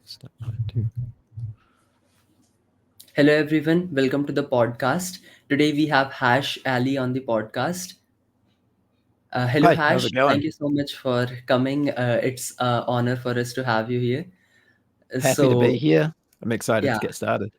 Step 92. Hello, everyone. Welcome to the podcast. Today we have Hash Ali on the podcast. Hello, Hi, how's Hash. it Thank going? you so much for coming. It's an honor for us to have you here. Happy to be So, here. I'm excited to yeah. get started.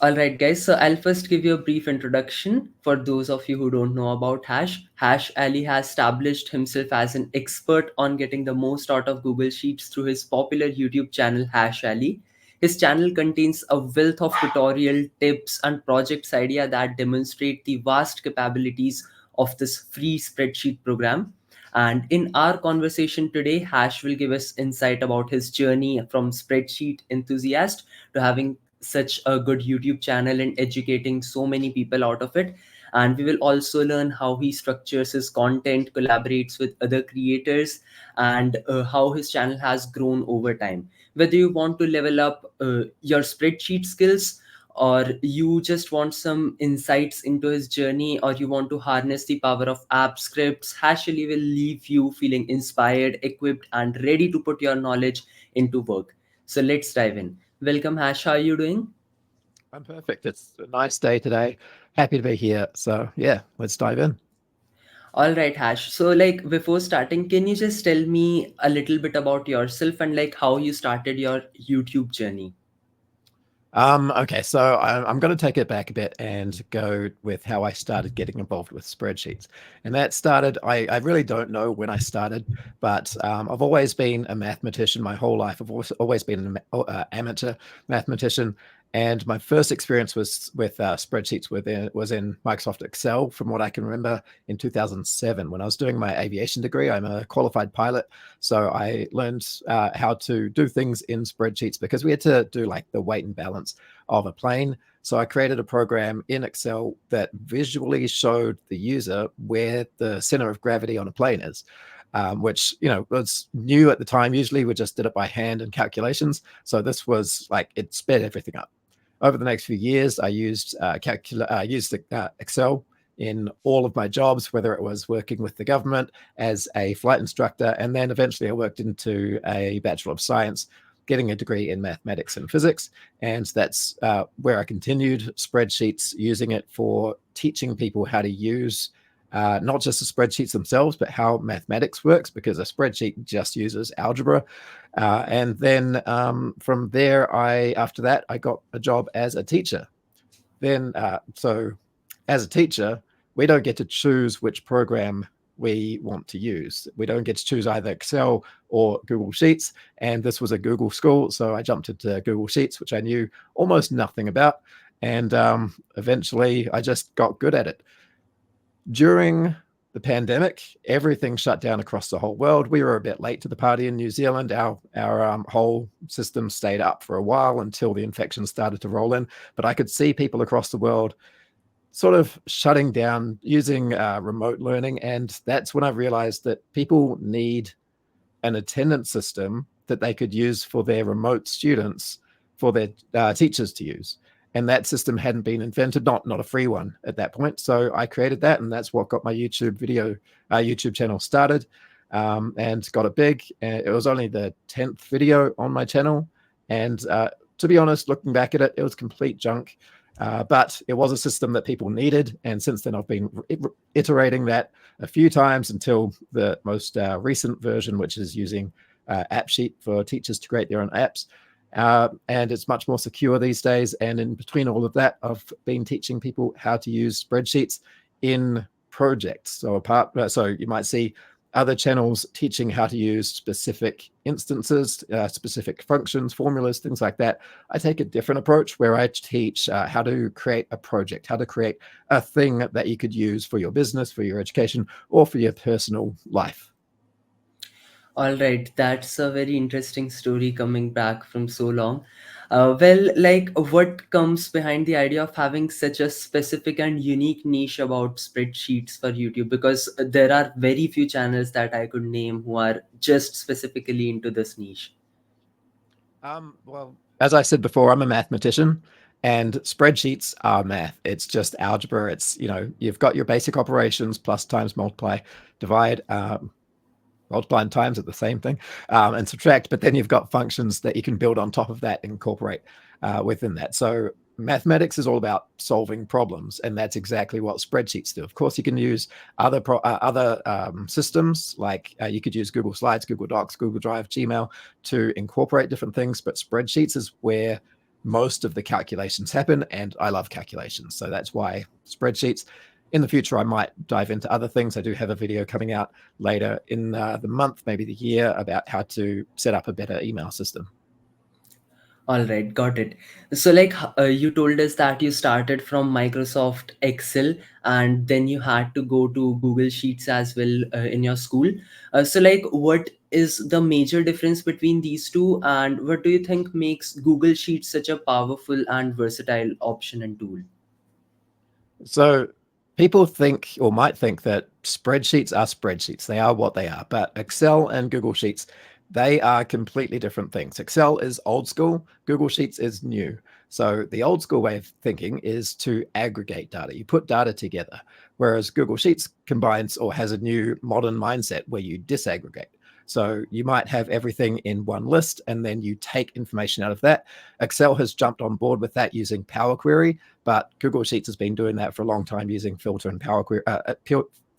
All right, guys. So I'll first give you a brief introduction for those of you who don't know about Hash. Hash Ali has established himself as an expert on getting the most out of Google Sheets through his popular YouTube channel Hash Ali. His channel contains a wealth of tutorial tips and projects idea that demonstrate the vast capabilities of this free spreadsheet program. And in our conversation today, Hash will give us insight about his journey from spreadsheet enthusiast to having such a good YouTube channel and educating so many people out of it. And we will also learn how he structures his content, collaborates with other creators, and how his channel has grown over time. Whether you want to level up your spreadsheet skills, or you just want some insights into his journey, or you want to harness the power of app scripts, Hashily will leave you feeling inspired, equipped, and ready to put your knowledge into work. So let's dive in. Welcome, Hash. How are you doing? I'm perfect. It's a nice day today. Happy to be here. So, yeah, let's dive in. All right, Hash. So, like, before starting, can you just tell me a little bit about yourself and like how you started your YouTube journey? Okay, so I'm going to take it back a bit and go with how I started getting involved with spreadsheets. And that started, I really don't know when I started, but I've always been a mathematician my whole life. I've always been an amateur mathematician. And my first experience was with spreadsheets was in Microsoft Excel, from what I can remember, in 2007 when I was doing my aviation degree. I'm a qualified pilot. So I learned how to do things in spreadsheets because we had to do like the weight and balance of a plane. So I created a program in Excel that visually showed the user where the center of gravity on a plane is. Which was new at the time. Usually we just did it by hand and calculations. So this was like it sped everything up. Over the next few years, I used Excel in all of my jobs, whether it was working with the government as a flight instructor, and then eventually I worked into a Bachelor of Science, getting a degree in mathematics and physics. And that's where I continued spreadsheets, using it for teaching people how to use not just the spreadsheets themselves, but how mathematics works, because a spreadsheet just uses algebra. And then from there, after that, I got a job as a teacher. Then, so as a teacher, we don't get to choose which program we want to use. We don't get to choose either Excel or Google Sheets. And this was a Google school. So I jumped into Google Sheets, which I knew almost nothing about. And eventually I just got good at it. During the pandemic, everything shut down across the whole world. We were a bit late to the party in New Zealand. Our whole system stayed up for a while until the infections started to roll in. But I could see people across the world sort of shutting down, using remote learning. And that's when I realized that people need an attendance system that they could use for their remote students, for their teachers to use. And that system hadn't been invented, not a free one at that point. So I created that, and that's what got my YouTube channel started, and got it big. And it was only the 10th video on my channel. And to be honest, looking back at it, it was complete junk. But it was a system that people needed. And since then, I've been iterating that a few times until the most recent version, which is using AppSheet for teachers to create their own apps. And it's much more secure these days. And in between all of that, I've been teaching people how to use spreadsheets in projects. So you might see other channels teaching how to use specific instances, specific functions, formulas, things like that. I take a different approach where I teach how to create a project, how to create a thing that you could use for your business, for your education, or for your personal life. All right, that's a very interesting story coming back from so long. Well, like, what comes behind the idea of having such a specific and unique niche about spreadsheets for YouTube? Because there are very few channels that I could name who are just specifically into this niche. Well, as I said before, I'm a mathematician, and spreadsheets are math. It's just algebra. It's, you've got your basic operations, plus, times, multiply, divide. multiply and times are the same thing, and subtract, but then you've got functions that you can build on top of that and incorporate within that. So mathematics is all about solving problems, and that's exactly what spreadsheets do. Of course, you can use other systems, like you could use Google Slides, Google Docs, Google Drive, Gmail to incorporate different things, but spreadsheets is where most of the calculations happen, and I love calculations, so that's why spreadsheets. In the future, I might dive into other things. I do have a video coming out later in the month, maybe the year, about how to set up a better email system. All right, got it. So, like, you told us that you started from Microsoft Excel and then you had to go to Google Sheets as well in your school. So, like, what is the major difference between these two, and what do you think makes Google Sheets such a powerful and versatile option and tool? So people think or might think that spreadsheets are spreadsheets. They are what they are. But Excel and Google Sheets, they are completely different things. Excel is old school, Google Sheets is new. So the old school way of thinking is to aggregate data. You put data together, whereas Google Sheets combines or has a new modern mindset where you disaggregate. So you might have everything in one list and then you take information out of that. Excel has jumped on board with that using Power Query, but Google Sheets has been doing that for a long time using filter and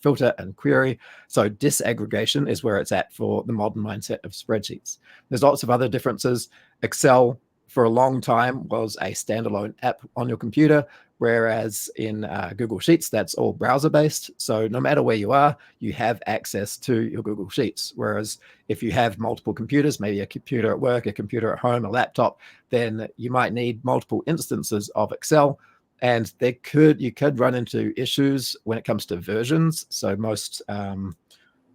filter and query. So disaggregation is where it's at for the modern mindset of spreadsheets. There's lots of other differences. Excel for a long time was a standalone app on your computer, whereas in Google Sheets, that's all browser-based. So no matter where you are, you have access to your Google Sheets. Whereas if you have multiple computers, maybe a computer at work, a computer at home, a laptop, then you might need multiple instances of Excel. And you could run into issues when it comes to versions. So most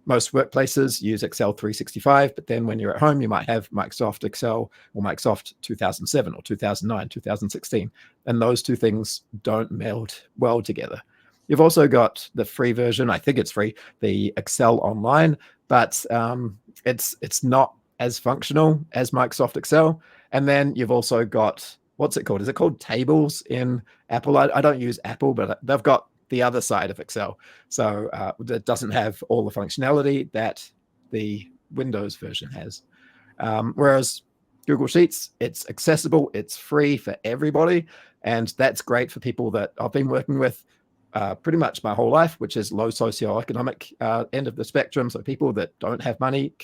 workplaces use Excel 365, but then when you're at home, you might have Microsoft Excel or Microsoft 2007 or 2009, 2016, and those two things don't meld well together. You've also got the free version, I think it's free, the Excel Online, but it's not as functional as Microsoft Excel. And then you've also got, what's it called? Is it called Tables in Apple? I don't use Apple, but they've got the other side of Excel. So it doesn't have all the functionality that the Windows version has. Whereas Google Sheets, it's accessible, it's free for everybody. And that's great for people that I've been working with pretty much my whole life, which is low socioeconomic end of the spectrum. So people that don't have money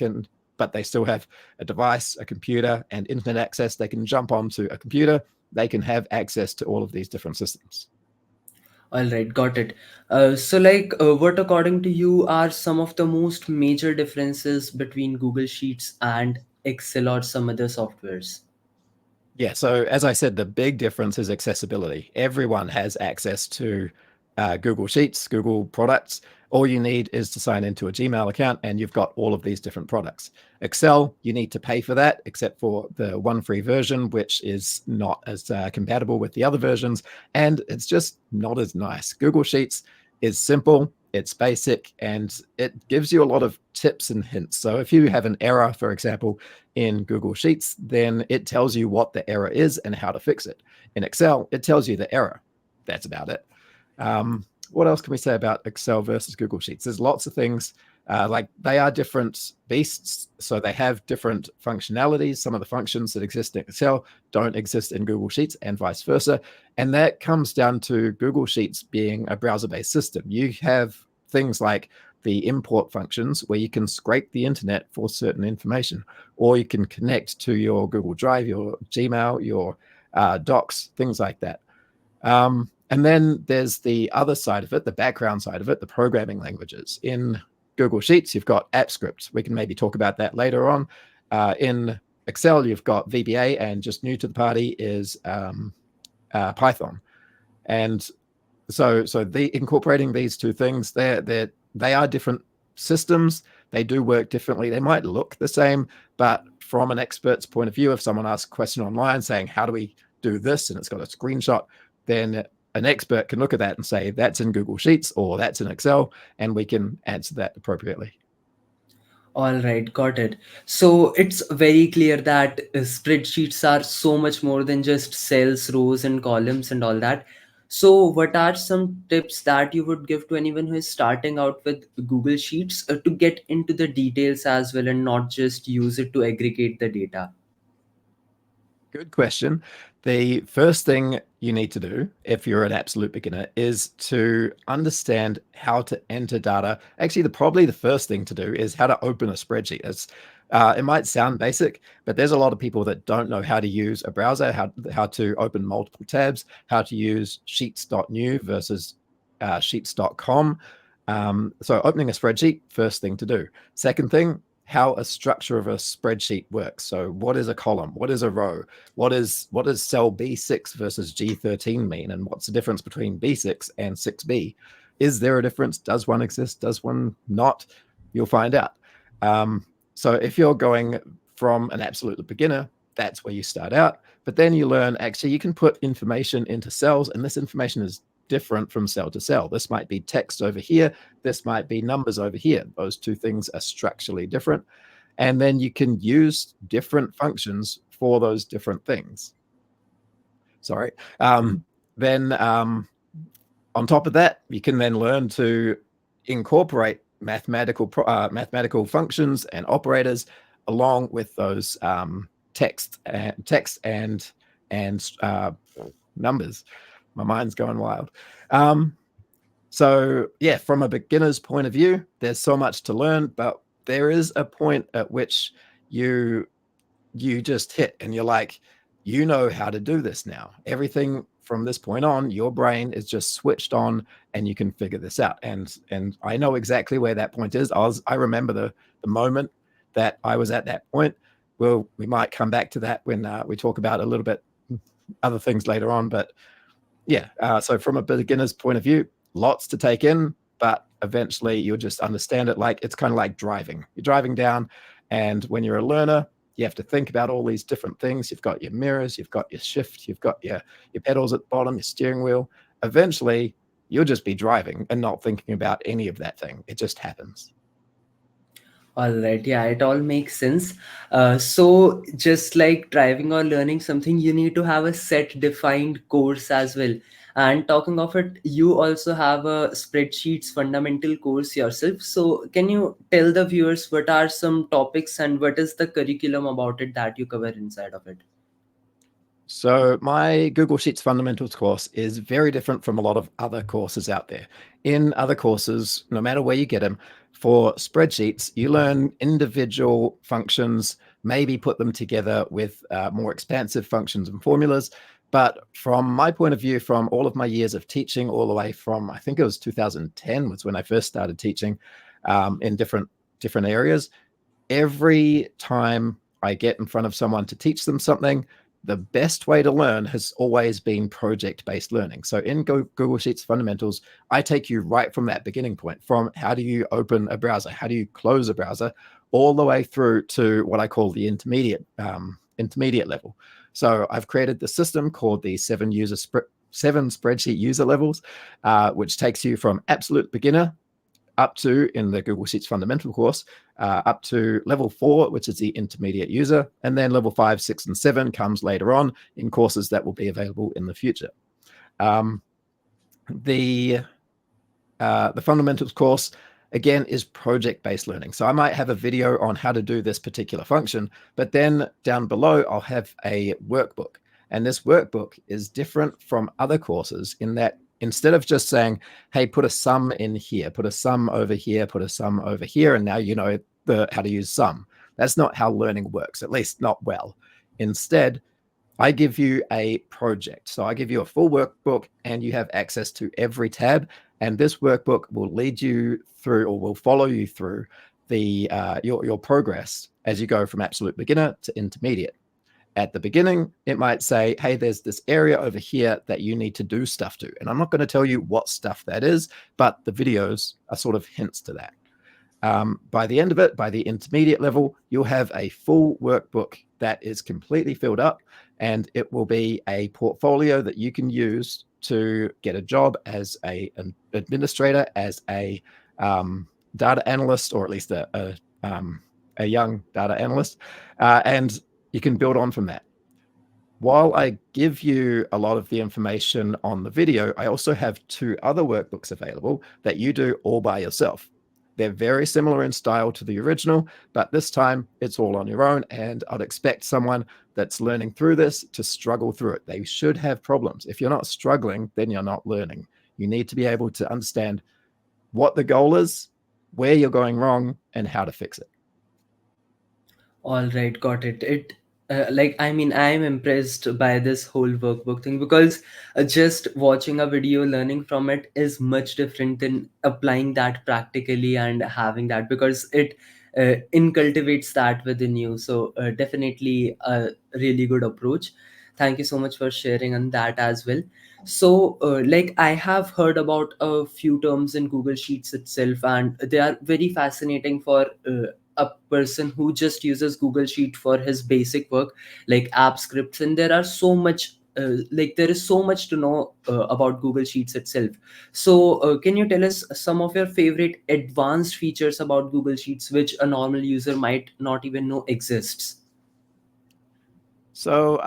but they still have a device, a computer, and internet access. They can jump onto a computer. They can have access to all of these different systems. All right, got it. So, like, what according to you are some of the most major differences between Google Sheets and Excel or some other softwares? Yeah, so as I said, the big difference is accessibility. Everyone has access to Google Sheets, Google products. All you need is to sign into a Gmail account and you've got all of these different products. Excel, you need to pay for that, except for the one free version, which is not as compatible with the other versions, and it's just not as nice. Google Sheets is simple, it's basic, and it gives you a lot of tips and hints. So if you have an error, for example, in Google Sheets, then it tells you what the error is and how to fix it. In Excel, it tells you the error. That's about it. What else can we say about Excel versus Google Sheets? There's lots of things. Like they are different beasts, so they have different functionalities. Some of the functions that exist in Excel don't exist in Google Sheets and vice versa. And that comes down to Google Sheets being a browser-based system. You have things like the import functions where you can scrape the internet for certain information, or you can connect to your Google Drive, your Gmail, your Docs, things like that. And then there's the other side of it, the background side of it, the programming languages. In Google Sheets, you've got AppScript. We can maybe talk about that later on. In Excel, you've got VBA, and just new to the party is Python. And so incorporating these two things, they are different systems. They do work differently. They might look the same, but from an expert's point of view, if someone asks a question online saying, how do we do this? And it's got a screenshot, then an expert can look at that and say, that's in Google Sheets or that's in Excel, and we can answer that appropriately. All right, got it. So it's very clear that spreadsheets are so much more than just cells, rows, and columns and all that. So, what are some tips that you would give to anyone who is starting out with Google Sheets to get into the details as well and not just use it to aggregate the data? Good question. The first thing you need to do if you're an absolute beginner is to understand how to enter data. Actually, probably the first thing to do is how to open a spreadsheet. It might sound basic, but there's a lot of people that don't know how to use a browser, how to open multiple tabs, how to use sheets.new versus sheets.com. So opening a spreadsheet, first thing to do. Second thing, how a structure of a spreadsheet works. So what is a column? What is a row? What does cell B6 versus G13 mean? And what's the difference between B6 and 6B? Is there a difference? Does one exist? Does one not? You'll find out. So if you're going from an absolute beginner, that's where you start out. But then you learn, actually, you can put information into cells, and this information is different from cell to cell. This might be text over here. This might be numbers over here. Those two things are structurally different. And then you can use different functions for those different things. Sorry. Then on top of that, you can then learn to incorporate mathematical functions and operators along with those text and numbers. My mind's going wild. So yeah, from a beginner's point of view, there's so much to learn, but there is a point at which you just hit and you're like, you know how to do this now. Everything from this point on, your brain is just switched on and you can figure this out. And I know exactly where that point is. I remember the moment that I was at that point. Well, we might come back to that when we talk about a little bit other things later on, but yeah, so from a beginner's point of view, lots to take in, but eventually you'll just understand it. Like, it's kind of like driving. You're driving down, and when you're a learner, you have to think about all these different things. You've got your mirrors, you've got your shift, you've got your pedals at the bottom, your steering wheel. Eventually, you'll just be driving and not thinking about any of that thing. It just happens. All right, yeah, it all makes sense. So, just like driving or learning something, you need to have a set defined course as well. And talking of it, you also have a spreadsheets fundamental course yourself. So, can you tell the viewers what are some topics and what is the curriculum about it that you cover inside of it? So my Google Sheets Fundamentals course is very different from a lot of other courses out there. In other courses, no matter where you get them, for spreadsheets, you learn individual functions, maybe put them together with more expansive functions and formulas. But from my point of view, from all of my years of teaching, all the way from, I think it was 2010 was when I first started teaching in different areas, every time I get in front of someone to teach them something, the best way to learn has always been project-based learning. So in Google Sheets Fundamentals, I take you right from that beginning point, from how do you open a browser, how do you close a browser, all the way through to what I call the intermediate level. So I've created the system called the seven spreadsheet user levels, which takes you from absolute beginner up to, in the Google Sheets Fundamental course, up to level 4, which is the intermediate user, and then level 5, 6, and 7 comes later on in courses that will be available in the future. The fundamentals course, again, is project-based learning. So I might have a video on how to do this particular function, but then down below, I'll have a workbook. And this workbook is different from other courses in that instead of just saying, hey, put a sum in here, put a sum over here, put a sum over here, and now you know how to use sum. That's not how learning works, at least not well. Instead, I give you a project. So I give you a full workbook and you have access to every tab. And this workbook will lead you through, or will follow you through your progress as you go from absolute beginner to intermediate. At the beginning, it might say, hey, there's this area over here that you need to do stuff to. And I'm not going to tell you what stuff that is, but the videos are sort of hints to that. By the end of it, by the intermediate level, you'll have a full workbook that is completely filled up, and it will be a portfolio that you can use to get a job as an administrator, as a data analyst, or at least a young data analyst, and you can build on from that. while I give you a lot of the information on the video, I also have 2 other workbooks available that you do all by yourself. They're very similar in style to the original, but this time it's all on your own, and I'd expect someone that's learning through this to struggle through it. They should have problems. If you're not struggling, then you're not learning. You need to be able to understand what the goal is, where you're going wrong, and how to fix it. All right, got it. I mean, I'm impressed by this whole workbook thing because just watching a video, learning from it is much different than applying that practically and having that, because it incultivates that within you. So, definitely a really good approach. Thank you so much for sharing on that as well. So, I have heard about a few terms in Google Sheets itself, and they are very fascinating for a person who just uses Google Sheet for his basic work, like app scripts. And there are so much there is so much to know about Google Sheets itself. So can you tell us some of your favorite advanced features about Google Sheets which a normal user might not even know exists? So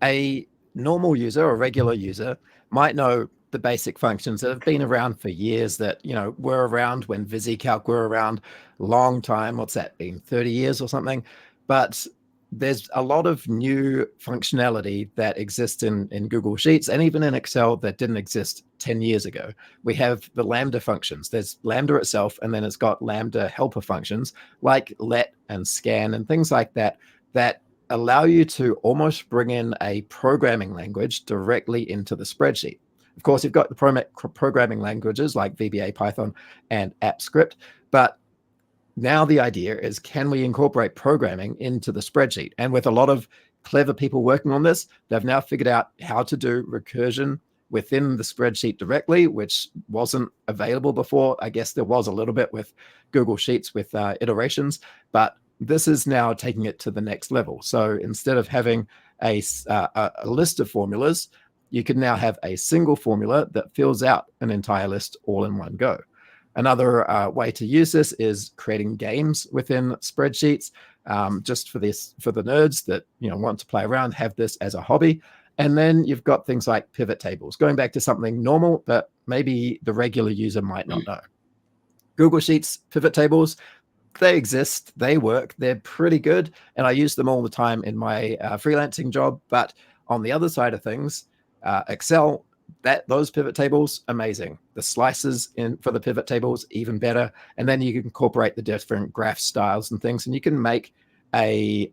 a normal user or regular user might know the basic functions that have been around for years, that were around when VisiCalc were around. Long time. What's that been, 30 years or something? But there's a lot of new functionality that exists in Google Sheets and even in Excel that didn't exist 10 years ago. We have the Lambda functions. There's Lambda itself, and then it's got Lambda helper functions like let and scan and things like that that allow you to almost bring in a programming language directly into the spreadsheet. Of course, you've got the programming languages like VBA, Python, and AppScript, but now the idea is, can we incorporate programming into the spreadsheet? And with a lot of clever people working on this, they've now figured out how to do recursion within the spreadsheet directly, which wasn't available before. I guess there was a little bit with Google Sheets with iterations, but this is now taking it to the next level. So instead of having a list of formulas, you can now have a single formula that fills out an entire list all in one go. Another way to use this is creating games within spreadsheets, just for the nerds that want to play around, have this as a hobby. And then you've got things like pivot tables, going back to something normal, but maybe the regular user might not know. Google Sheets pivot tables, they exist, they work, they're pretty good, and I use them all the time in my freelancing job. But on the other side of things, Excel, those pivot tables, amazing. The slices in for the pivot tables, even better. And then you can incorporate the different graph styles and things, and you can make a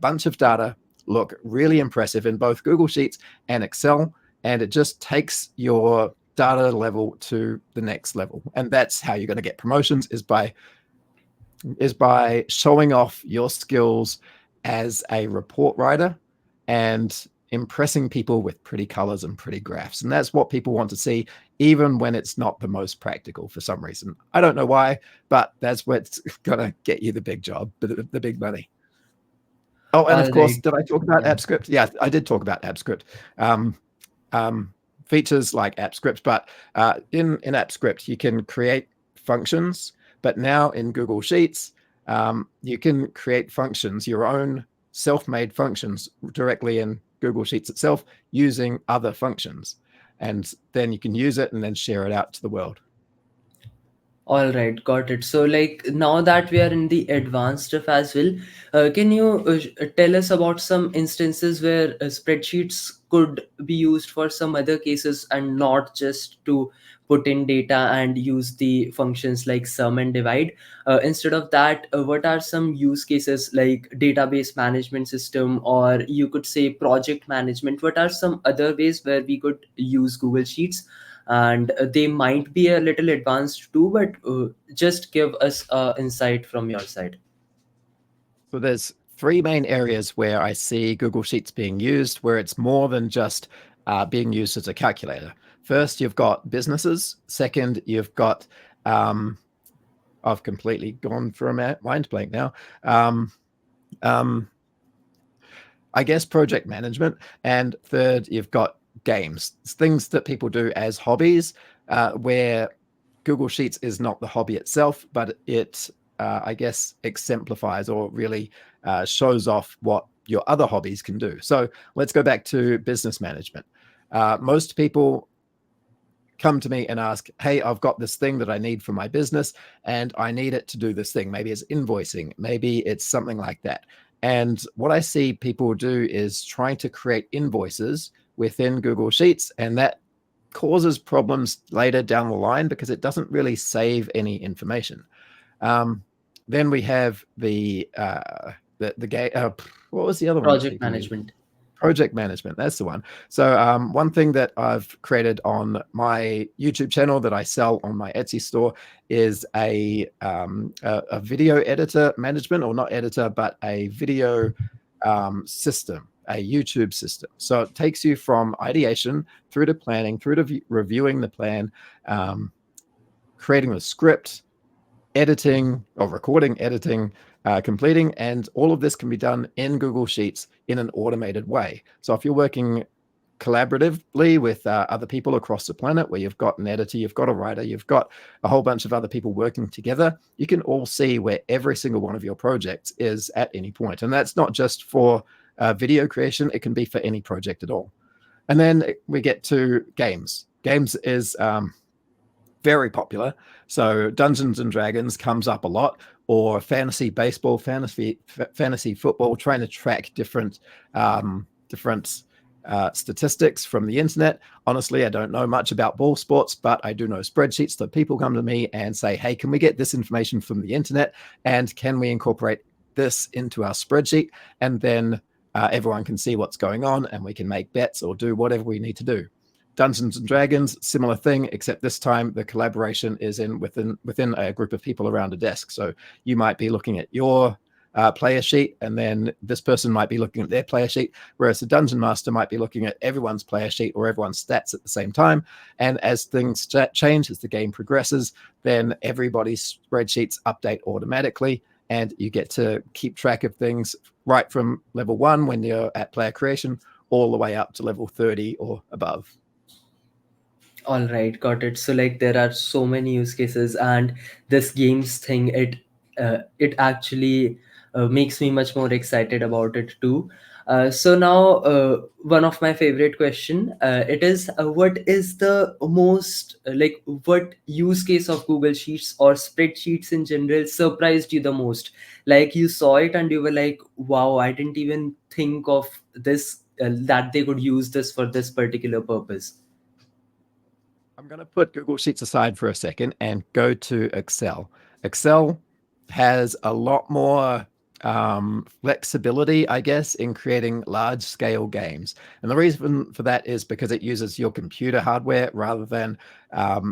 bunch of data look really impressive in both Google Sheets and Excel, and it just takes your data level to the next level. And that's how you're going to get promotions, is by showing off your skills as a report writer and impressing people with pretty colors and pretty graphs. And that's what people want to see, even when it's not the most practical for some reason. I don't know why, but that's what's going to get you the big job, the big money. Oh, and All of course, right. did I talk about Yeah. AppScript? Yeah, I did talk about AppScript. Features like AppScript, but in AppScript, you can create functions, but now in Google Sheets, you can create functions, your own self-made functions, directly in Google Sheets itself using other functions. And then you can use it and then share it out to the world. All right, got it. So, now that we are in the advanced stuff as well, can you tell us about some instances where spreadsheets could be used for some other cases and not just to put in data and use the functions like sum and divide? Instead of that, what are some use cases like database management system, or you could say project management? What are some other ways where we could use Google Sheets? And they might be a little advanced too, but just give us insight from your side. So there's 3 main areas where I see Google Sheets being used, where it's more than just being used as a calculator. First, you've got businesses. Second, you've got I've completely gone for a mind blank now. I guess project management. And third, you've got games, things that people do as hobbies, where Google Sheets is not the hobby itself, but it, I guess, exemplifies or really shows off what your other hobbies can do. So let's go back to business management. Most people come to me and ask, hey, I've got this thing that I need for my business and I need it to do this thing. Maybe it's invoicing, maybe it's something like that. And what I see people do is trying to create invoices within Google Sheets, and that causes problems later down the line because it doesn't really save any information. Then we have the game. What was the other one that Project people use? management. Project management. That's the one. So one thing that I've created on my YouTube channel that I sell on my Etsy store is a video editor management, or not editor, but a video system, a YouTube system. So it takes you from ideation through to planning, through to reviewing the plan, creating the script, editing or recording, editing, completing, and all of this can be done in Google Sheets in an automated way. So if you're working collaboratively with other people across the planet, where you've got an editor, you've got a writer, you've got a whole bunch of other people working together, you can all see where every single one of your projects is at any point. And that's not just for video creation, it can be for any project at all. And then we get to games. Games is very popular. So Dungeons and Dragons comes up a lot, or fantasy baseball, fantasy football, trying to track different statistics from the internet. Honestly, I don't know much about ball sports, but I do know spreadsheets. So people come to me and say, hey, can we get this information from the internet? And can we incorporate this into our spreadsheet? And then everyone can see what's going on, and we can make bets or do whatever we need to do. Dungeons and Dragons, similar thing, except this time the collaboration is within a group of people around a desk. So you might be looking at your player sheet, and then this person might be looking at their player sheet, whereas the dungeon master might be looking at everyone's player sheet or everyone's stats at the same time. And as things change, as the game progresses, then everybody's spreadsheets update automatically, and you get to keep track of things right from level 1 when you're at player creation all the way up to level 30 or above. All right, got it. So like there are so many use cases, and this games thing, it actually makes me much more excited about it too. So now one of my favorite question, it is what is the most like what use case of Google Sheets or spreadsheets in general surprised you the most? Like you saw it and you were like, wow, I didn't even think of this, that they could use this for this particular purpose. I'm going to put Google Sheets aside for a second and go to Excel. Excel has a lot more flexibility, I guess, in creating large-scale games. And the reason for that is because it uses your computer hardware rather than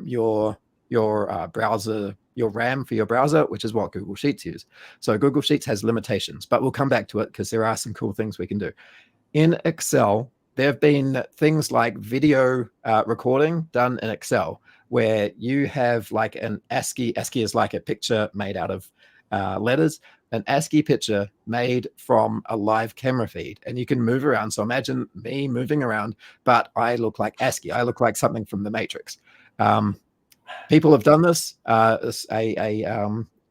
your browser, your RAM for your browser, which is what Google Sheets use. So Google Sheets has limitations, but we'll come back to it because there are some cool things we can do. In Excel, there have been things like video recording done in Excel, where you have like an ASCII. ASCII is like a picture made out of letters, an ASCII picture made from a live camera feed, and you can move around. So imagine me moving around, but I look like ASCII. I look like something from the Matrix. People have done this.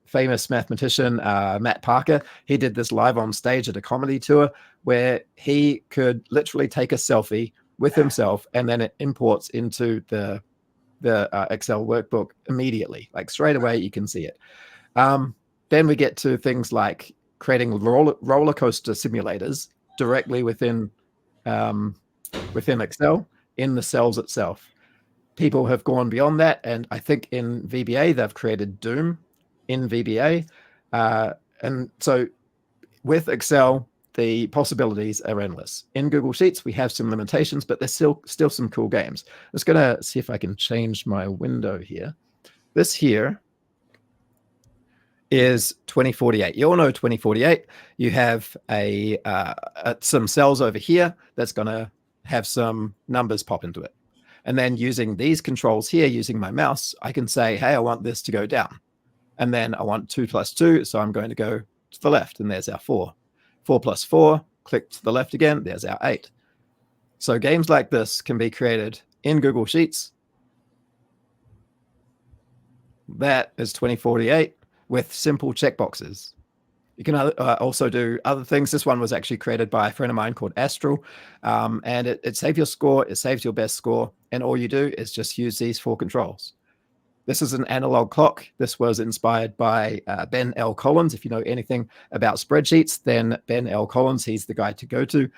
Famous mathematician, Matt Parker, he did this live on stage at a comedy tour where he could literally take a selfie with himself, and then it imports into the Excel workbook immediately, like straight away you can see it. Then we get to things like creating roller coaster simulators directly within Excel in the cells itself. People have gone beyond that, and I think in VBA they've created Doom in VBA. And so with Excel, the possibilities are endless. In Google Sheets, we have some limitations, but there's still some cool games. I'm just going to see if I can change my window here. This here is 2048. You all know 2048. You have some cells over here that's going to have some numbers pop into it. And then using these controls here, using my mouse, I can say, hey, I want this to go down. And then I want 2 plus 2, so I'm going to go to the left, and there's our 4. 4 plus 4, click to the left again, there's our 8. So games like this can be created in Google Sheets. That is 2048 with simple checkboxes. You can also do other things. This one was actually created by a friend of mine called Astral, and it saves your score, it saves your best score, and all you do is just use these 4 controls. This is an analog clock. This was inspired by Ben L. Collins. If you know anything about spreadsheets, then Ben L. Collins, he's the guy to go to.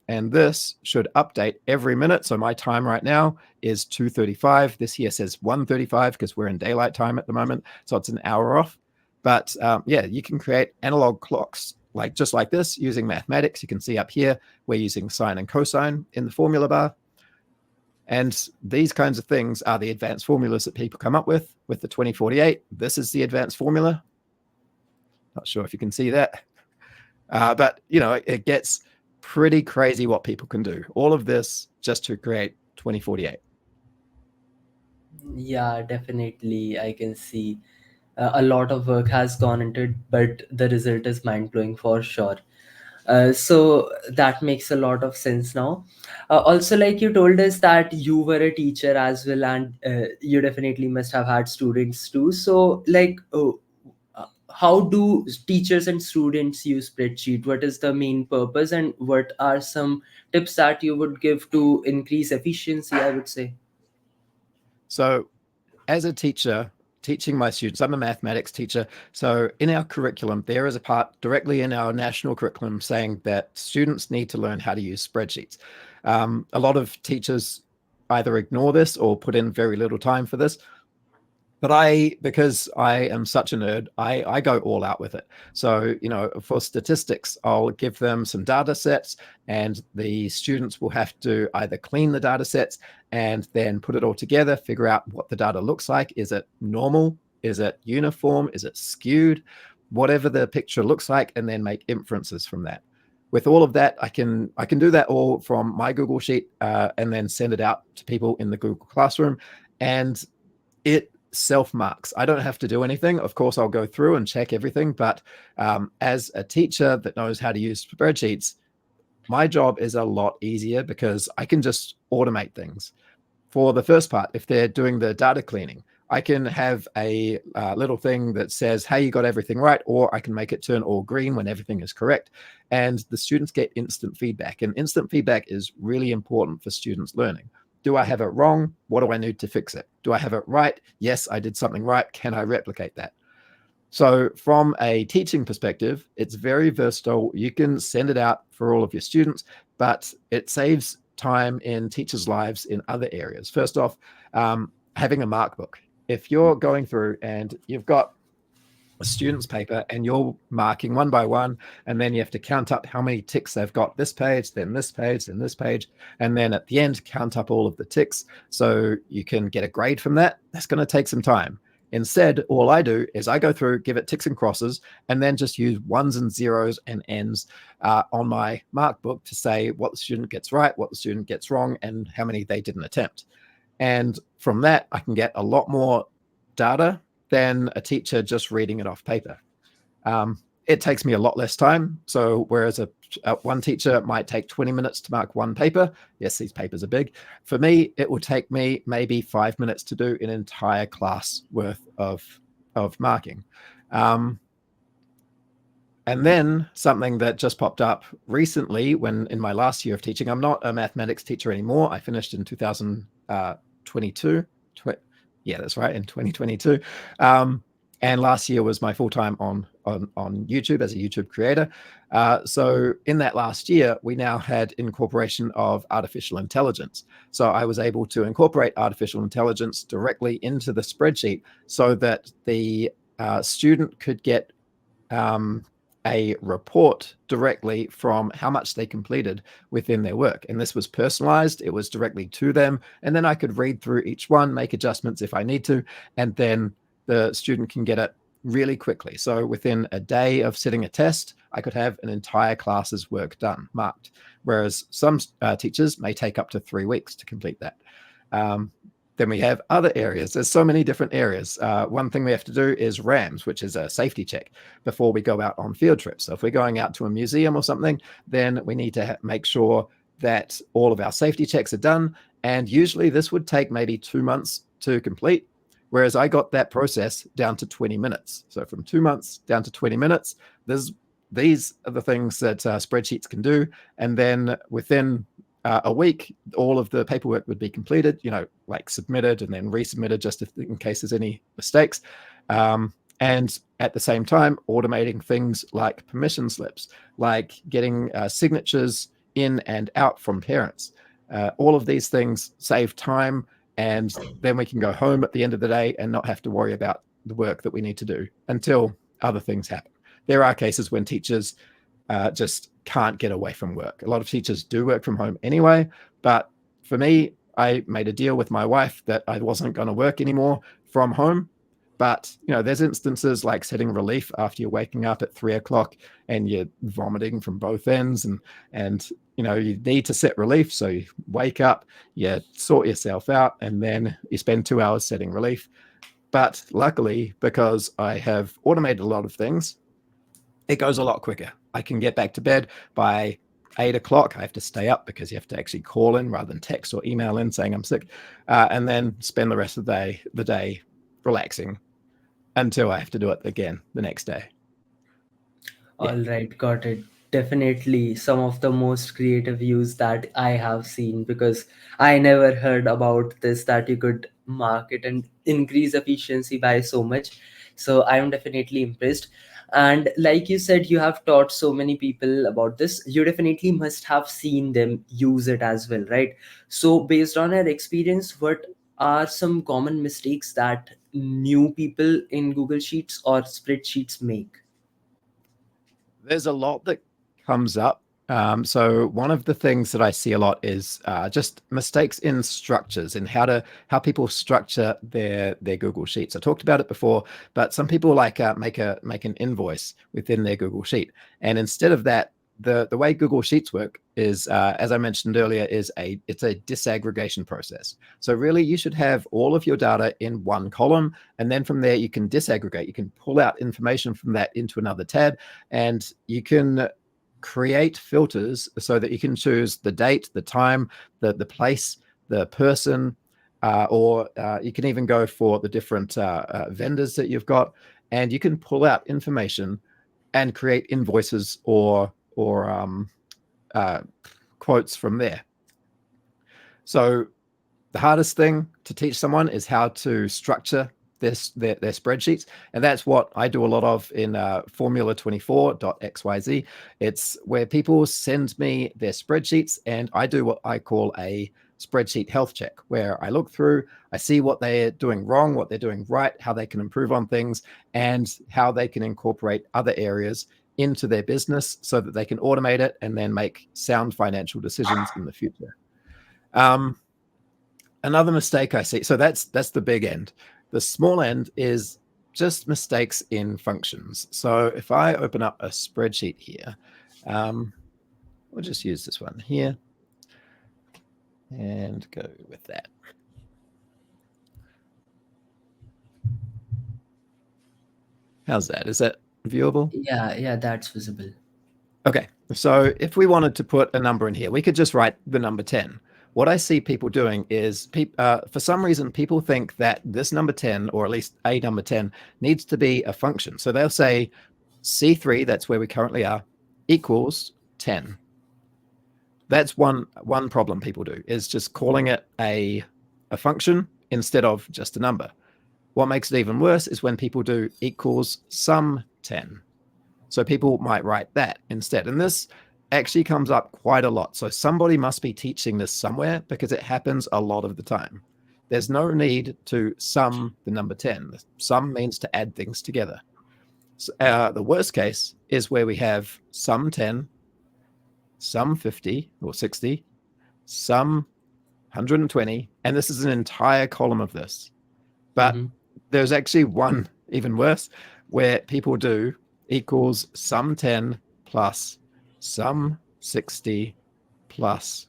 And this should update every minute. So my time right now is 2:35. This here says 1:35 because we're in daylight time at the moment. So it's an hour off. But yeah, you can create analog clocks just like this using mathematics. You can see up here, we're using sine and cosine in the formula bar. And these kinds of things are the advanced formulas that people come up with the 2048. This is the advanced formula. Not sure if you can see that. But, you know, it gets pretty crazy what people can do. All of this just to create 2048. Yeah, definitely. I can see a lot of work has gone into it, but the result is mind blowing for sure. So that makes a lot of sense now. Also, like you told us that you were a teacher as well, and you definitely must have had students too. So, like, how do teachers and students use spreadsheet? What is the main purpose, and what are some tips that you would give to increase efficiency, I would say? So as a teacher, teaching my students, I'm a mathematics teacher. So in our curriculum, there is a part directly in our national curriculum saying that students need to learn how to use spreadsheets. A lot of teachers either ignore this or put in very little time for this. But because I am such a nerd, I go all out with it. So, you know, for statistics, I'll give them some data sets and the students will have to either clean the data sets and then put it all together, figure out what the data looks like. Is it normal? Is it uniform? Is it skewed? Whatever the picture looks like, and then make inferences from that. With all of that, I can do that all from my Google Sheet and then send it out to people in the Google Classroom. And it self-marks. I don't have to do anything. Of course, I'll go through and check everything, but as a teacher that knows how to use spreadsheets, my job is a lot easier because I can just automate things. For the first part, if they're doing the data cleaning, I can have a little thing that says, hey, you got everything right, or I can make it turn all green when everything is correct. And the students get instant feedback. And instant feedback is really important for students learning. Do I have it wrong? What do I need to fix it? Do I have it right? Yes, I did something right. Can I replicate that? So from a teaching perspective, it's very versatile. You can send it out for all of your students, but it saves time in teachers' lives in other areas. First off, having a mark book. If you're going through and you've got a student's paper and you're marking one by one, and then you have to count up how many ticks they've got this page, then this page, then this page, and then at the end count up all of the ticks so you can get a grade from that. That's going to take some time. Instead, all I do is I go through, give it ticks and crosses, and then just use ones and zeros and ends on my mark book to say what the student gets right, what the student gets wrong, and how many they didn't attempt. And from that, I can get a lot more data than a teacher just reading it off paper. It takes me a lot less time. So whereas one teacher might take 20 minutes to mark one paper, yes, these papers are big. For me, it will take me maybe 5 minutes to do an entire class worth of marking. And then something that just popped up recently when in my last year of teaching, I'm not a mathematics teacher anymore. I finished in 2022. Yeah, that's right, in 2022. And last year was my full time on YouTube as a YouTube creator. So in that last year, we now had incorporation of artificial intelligence. So I was able to incorporate artificial intelligence directly into the spreadsheet so that the student could get a report directly from how much they completed within their work. And this was personalized. It was directly to them. And then I could read through each one, make adjustments if I need to, and then the student can get it really quickly. So within a day of sitting a test, I could have an entire class's work done, marked. Whereas some teachers may take up to 3 weeks to complete that. Then we have other areas. There's so many different areas. One thing we have to do is RAMs, which is a safety check before we go out on field trips. So if we're going out to a museum or something, then we need to make sure that all of our safety checks are done. And usually this would take maybe 2 months to complete. Whereas I got that process down to 20 minutes. So from 2 months down to 20 minutes, these are the things that spreadsheets can do. And then within a week, all of the paperwork would be completed, like submitted and then resubmitted just in case there's any mistakes. And at the same time, automating things like permission slips, like getting signatures in and out from parents. All of these things save time, and then we can go home at the end of the day and not have to worry about the work that we need to do until other things happen. There are cases when teachers just can't get away from work. A lot of teachers do work from home anyway, but for me, I made a deal with my wife that I wasn't going to work anymore from home. But there's instances like setting relief after you're waking up at 3 o'clock and you're vomiting from both ends, and you need to set relief. So you wake up, you sort yourself out, and then you spend 2 hours setting relief. But luckily, because I have automated a lot of things, it goes a lot quicker. I can get back to bed by 8 o'clock. I have to stay up because you have to actually call in rather than text or email in saying I'm sick, and then spend the rest of the day relaxing until I have to do it again the next day. All right, got it. Definitely some of the most creative use that I have seen, because I never heard about this, that you could market and increase efficiency by so much. So I am definitely impressed. And like you said, you have taught so many people about this. You definitely must have seen them use it as well, right? So based on your experience, what are some common mistakes that new people in Google Sheets or spreadsheets make? There's a lot that comes up. So one of the things that I see a lot is just mistakes in structures and how people structure their Google Sheets. I talked about it before, but some people like make an invoice within their Google Sheet, and instead of that, the way Google Sheets work is, as I mentioned earlier, it's a disaggregation process. So really, you should have all of your data in one column, and then from there you can disaggregate. You can pull out information from that into another tab, and you can create filters so that you can choose the date, the time, the place, the person, or you can even go for the different vendors that you've got, and you can pull out information and create invoices or quotes from there. So the hardest thing to teach someone is how to structure their spreadsheets, and that's what I do a lot of in formula24.xyz. It's where people send me their spreadsheets, and I do what I call a spreadsheet health check, where I look through, I see what they're doing wrong, what they're doing right, how they can improve on things, and how they can incorporate other areas into their business so that they can automate it and then make sound financial decisions in the future. Another mistake I see, so that's the big end. The small end is just mistakes in functions. So if I open up a spreadsheet here, we'll just use this one here and go with that. How's that? Is that viewable? Yeah, that's visible. Okay, so if we wanted to put a number in here, we could just write the number 10. What I see people doing is, for some reason, people think that this number 10, or at least a number 10, needs to be a function. So they'll say C3, that's where we currently are, equals 10. That's one problem people do, is just calling it a function instead of just a number. What makes it even worse is when people do equals sum 10. So people might write that instead. And this actually comes up quite a lot. So somebody must be teaching this somewhere, because it happens a lot of the time. There's no need to sum the number 10. Sum means to add things together. So, the worst case is where we have sum 10, sum 50 or 60, sum 120, and this is an entire column of this. But there's actually one even worse, where people do equals sum 10 plus sum 60 plus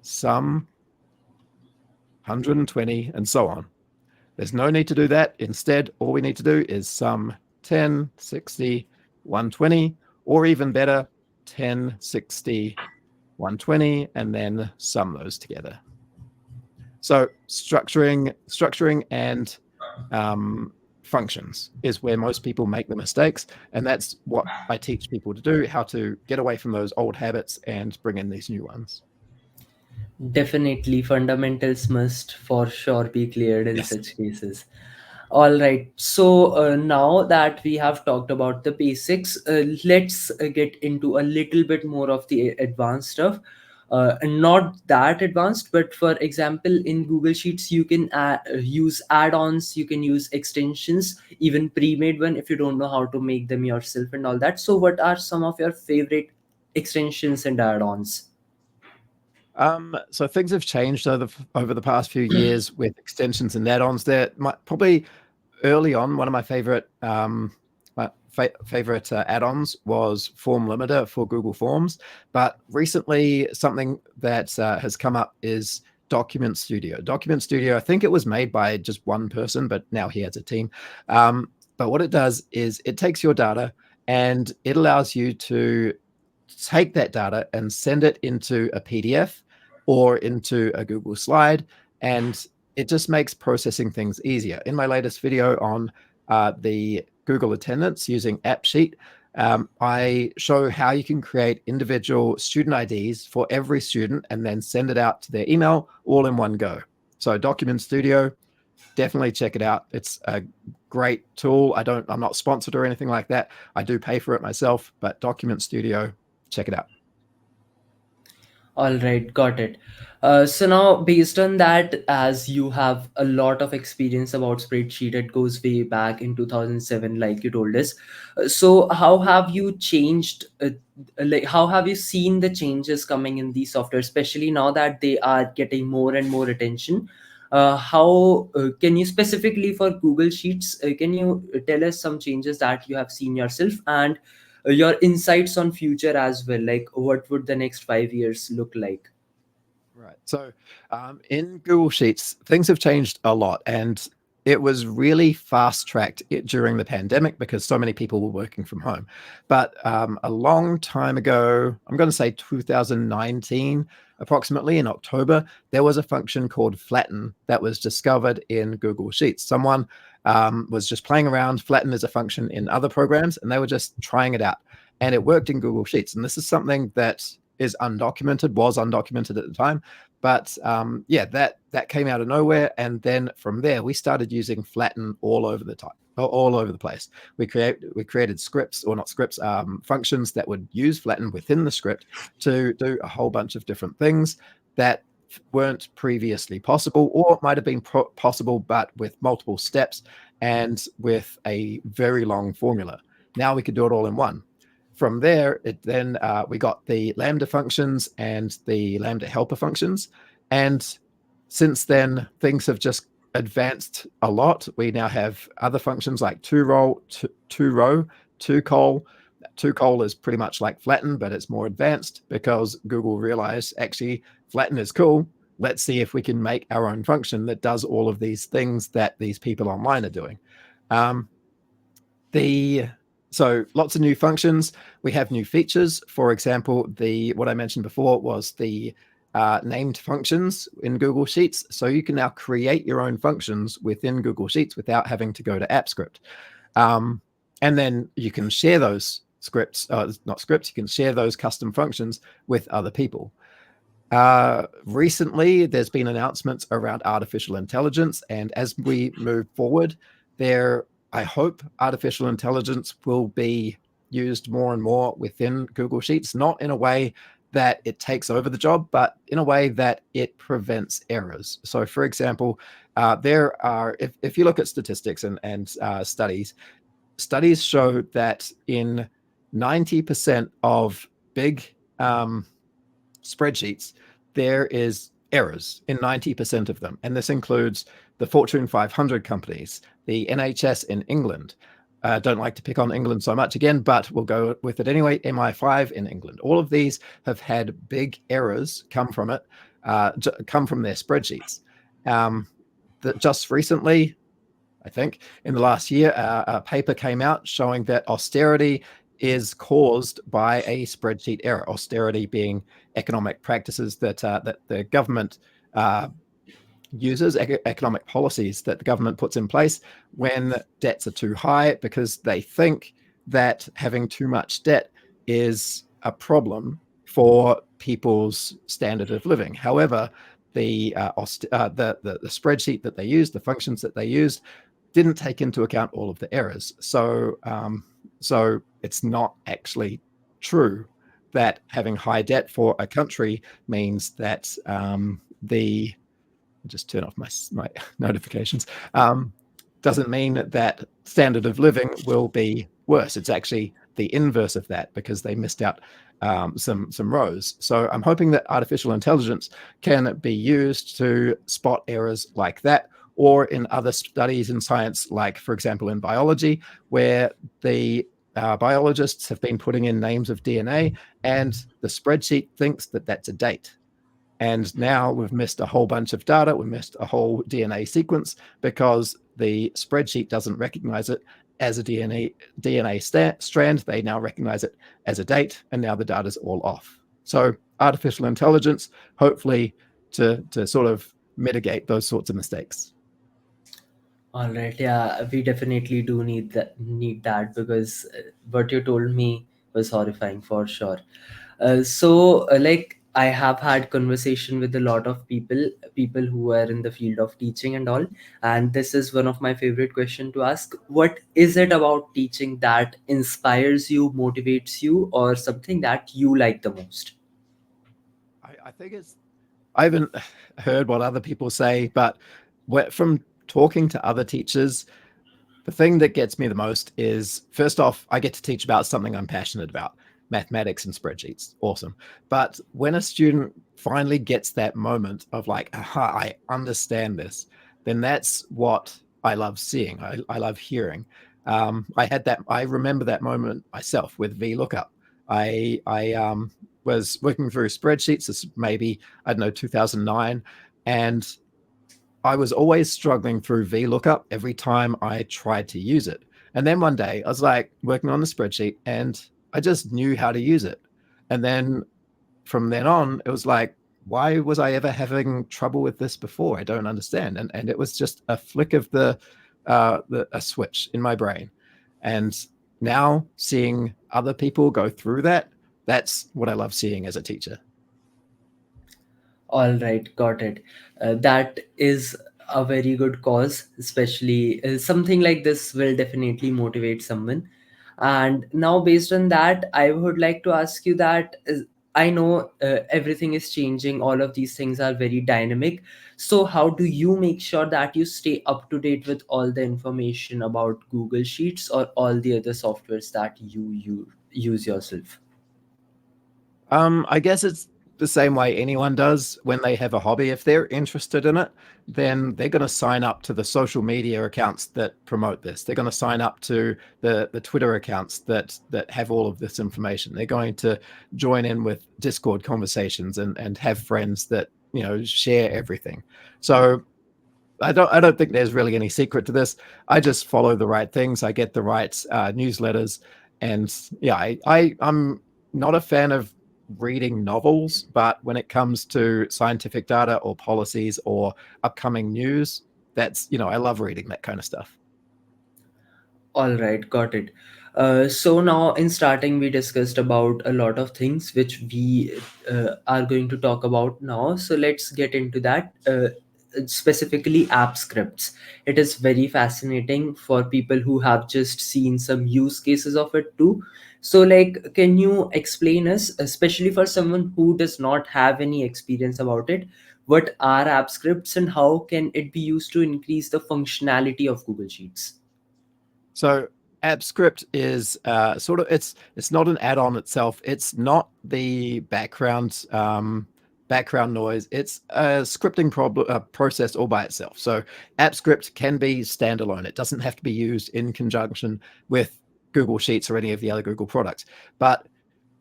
sum 120, and so on. There's no need to do that. Instead, all we need to do is sum 10, 60, 120, or even better, 10, 60, 120, and then sum those together. So structuring and functions is where most people make the mistakes. And that's what I teach people to do, how to get away from those old habits and bring in these new ones. Definitely, fundamentals must for sure be cleared in Yes. such cases. All right. So now that we have talked about the basics, let's get into a little bit more of the advanced stuff. And not that advanced, but for example, in Google Sheets, you can use add-ons, you can use extensions, even pre-made one if you don't know how to make them yourself and all that. So, what are some of your favorite extensions and add-ons? So things have changed over the past few years with extensions and add-ons. Probably early on, one of my favorite add-ons was Form Limiter for Google Forms. But recently, something that has come up is Document Studio. Document Studio, I think it was made by just one person, but now he has a team. But what it does is it takes your data and it allows you to take that data and send it into a PDF or into a Google slide. And it just makes processing things easier. In my latest video on the Google Attendance using AppSheet, I show how you can create individual student IDs for every student and then send it out to their email all in one go. So Document Studio, definitely check it out. It's a great tool. I'm not sponsored or anything like that. I do pay for it myself, but Document Studio, check it out. All right, got it. So now, based on that, as you have a lot of experience about spreadsheet, it goes way back in 2007, like you told us. So how have you changed? Like, how have you seen the changes coming in these software, especially now that they are getting more and more attention? How can you specifically for Google Sheets? Can you tell us some changes that you have seen yourself and your insights on future as well, like what would the next 5 years look like? Right. So in Google Sheets, things have changed a lot. And it was really fast tracked during the pandemic because so many people were working from home. But a long time ago, I'm going to say 2019, approximately in October, there was a function called flatten that was discovered in Google Sheets. Someone was just playing around. Flatten is a function in other programs, and they were just trying it out. And it worked in Google Sheets. And this is something that was undocumented at the time. But yeah, that came out of nowhere, and then from there we started using flatten all over the place. We created scripts, or not scripts, functions that would use flatten within the script to do a whole bunch of different things that weren't previously possible, or might have been possible but with multiple steps and with a very long formula. Now we could do it all in one. From there, we got the Lambda functions and the Lambda helper functions. And since then, things have just advanced a lot. We now have other functions like two-row, two-col. Two-col is pretty much like flatten, but it's more advanced because Google realized, actually, flatten is cool. Let's see if we can make our own function that does all of these things that these people online are doing. So lots of new functions. We have new features. For example, what I mentioned before was the named functions in Google Sheets. So you can now create your own functions within Google Sheets without having to go to AppScript. And then you can share those you can share those custom functions with other people. Recently, there's been announcements around artificial intelligence. And as we move forward, I hope artificial intelligence will be used more and more within Google Sheets, not in a way that it takes over the job, but in a way that it prevents errors. So, for example, if you look at statistics and studies show that in 90% of big spreadsheets, there is errors in 90% of them. And this includes the Fortune 500 companies, the NHS in England. Don't like to pick on England so much again, but we'll go with it anyway. MI5 in England. All of these have had big errors come from their spreadsheets. That just recently, I think in the last year, a paper came out showing that austerity is caused by a spreadsheet error. Austerity being economic practices that the government uses economic policies that the government puts in place when debts are too high, because they think that having too much debt is a problem for people's standard of living. However, the spreadsheet that they used, the functions that they used, didn't take into account all of the errors. So it's not actually true that having high debt for a country means that just turn off my notifications, doesn't mean that standard of living will be worse. It's actually the inverse of that, because they missed out some rows. So I'm hoping that artificial intelligence can be used to spot errors like that, or in other studies in science, like, for example, in biology, where the biologists have been putting in names of DNA, and the spreadsheet thinks that that's a date. And now we've missed a whole bunch of data. We missed a whole DNA sequence because the spreadsheet doesn't recognize it as a DNA strand. They now recognize it as a date, and now the data's all off. So artificial intelligence, hopefully to sort of mitigate those sorts of mistakes. All right, yeah, we definitely do need that because what you told me was horrifying for sure. Like I have had conversation with a lot of people who are in the field of teaching and all, and this is one of my favorite question to ask. What is it about teaching that inspires you, motivates you, or something that you like the most? I think I haven't heard what other people say, but from talking to other teachers, the thing that gets me the most is, first off, I get to teach about something I'm passionate about, mathematics and spreadsheets. Awesome. But when a student finally gets that moment of like, aha, I understand this, then that's what I love seeing. I love hearing. I remember that moment myself with VLOOKUP. I was working through spreadsheets. This maybe, I don't know, 2009, and I was always struggling through VLOOKUP every time I tried to use it. And then one day I was like working on the spreadsheet and I just knew how to use it. And then from then on, it was like, why was I ever having trouble with this before? I don't understand. And it was just a flick of a switch in my brain. And now seeing other people go through that, that's what I love seeing as a teacher. All right, got it. That is a very good cause, especially something like this will definitely motivate someone. And now, based on that, I would like to ask you that I know everything is changing, all of these things are very dynamic. So, how do you make sure that you stay up to date with all the information about Google Sheets or all the other softwares that you use yourself? I guess it's the same way anyone does when they have a hobby. If they're interested in it, then they're going to sign up to the social media accounts that promote this. They're going to sign up to the Twitter accounts that have all of this information. They're going to join in with Discord conversations and have friends that, share everything. So I don't think there's really any secret to this. I just follow the right things. I get the right newsletters, and yeah, I'm not a fan of reading novels, but when it comes to scientific data or policies or upcoming news, that's, I love reading that kind of stuff. All right, got it. So now in starting, we discussed about a lot of things which we are going to talk about now. So let's get into that. Specifically, app scripts. It is very fascinating for people who have just seen some use cases of it too. So, like, can you explain us, especially for someone who does not have any experience about it, what are app scripts and how can it be used to increase the functionality of Google Sheets? So AppScript is it's not an add-on itself. It's not the background noise. It's a scripting process all by itself. So AppScript can be standalone. It doesn't have to be used in conjunction with Google Sheets or any of the other Google products. But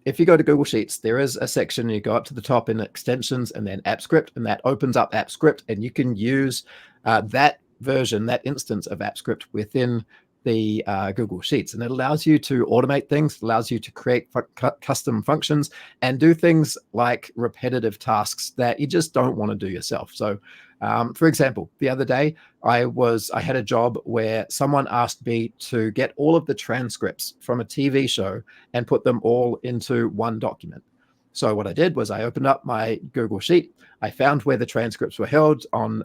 if you go to Google Sheets, there is a section, you go up to the top in extensions and then AppScript, and that opens up AppScript, and you can use that version, that instance of AppScript within the Google Sheets, and it allows you to automate things, allows you to create custom functions and do things like repetitive tasks that you just don't want to do yourself. So for example, the other day I had a job where someone asked me to get all of the transcripts from a TV show and put them all into one document. So what I did was I opened up my Google Sheet. I found where the transcripts were held on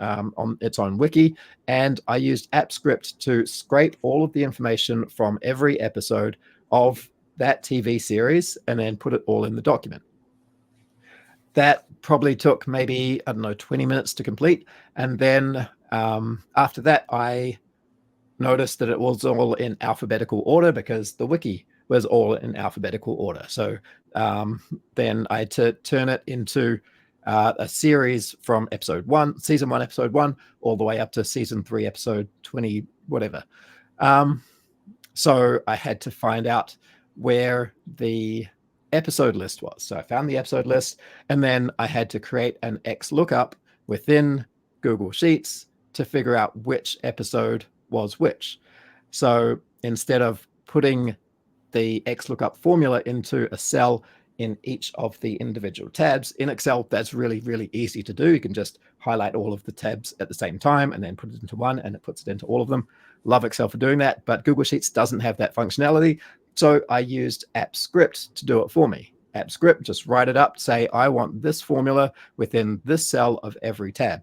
its own wiki, and I used AppScript to scrape all of the information from every episode of that TV series and then put it all in the document. That probably took maybe, I don't know, 20 minutes to complete. And then after that, I noticed that it was all in alphabetical order because the wiki was all in alphabetical order. So then I had to turn it into a series from season 1, episode 1, all the way up to season 3, episode 20, whatever. So I had to find out where the episode list was. So I found the episode list, and then I had to create an XLOOKUP within Google Sheets to figure out which episode was which. So instead of putting the XLOOKUP formula into a cell in each of the individual tabs in Excel, that's really, really easy to do. You can just highlight all of the tabs at the same time and then put it into one, and it puts it into all of them. Love Excel for doing that, but Google Sheets doesn't have that functionality. So I used AppScript to do it for me. AppScript, just write it up, say, I want this formula within this cell of every tab.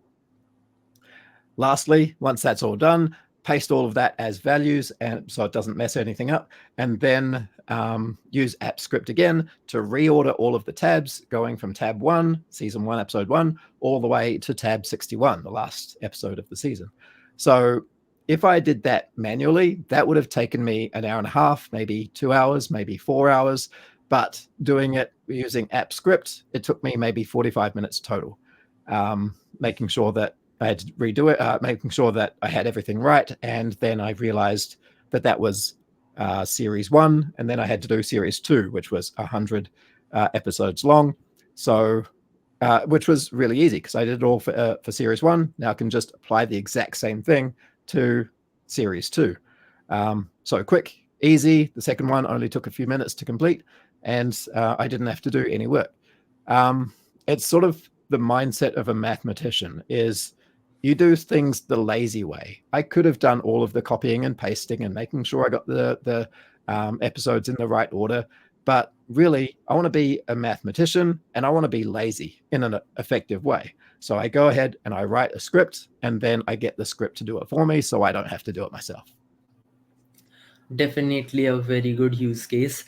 Lastly, once that's all done, paste all of that as values, and so it doesn't mess anything up, and then use AppScript again to reorder all of the tabs, going from tab 1, season 1, episode 1, all the way to tab 61, the last episode of the season. So if I did that manually, that would have taken me an hour and a half, maybe 2 hours, maybe 4 hours. But doing it using AppScript, it took me maybe 45 minutes total, making sure that I had to redo it, making sure that I had everything right. And then I realized that that was series 1. And then I had to do series 2, which was 100 episodes long. So which was really easy because I did it all for series 1. Now I can just apply the exact same thing to series 2. So quick, easy. The second one only took a few minutes to complete, and I didn't have to do any work. It's sort of the mindset of a mathematician is you do things the lazy way. I could have done all of the copying and pasting and making sure I got the episodes in the right order, but really I want to be a mathematician and I want to be lazy in an effective way. So I go ahead and I write a script, and then I get the script to do it for me so I don't have to do it myself. Definitely a very good use case.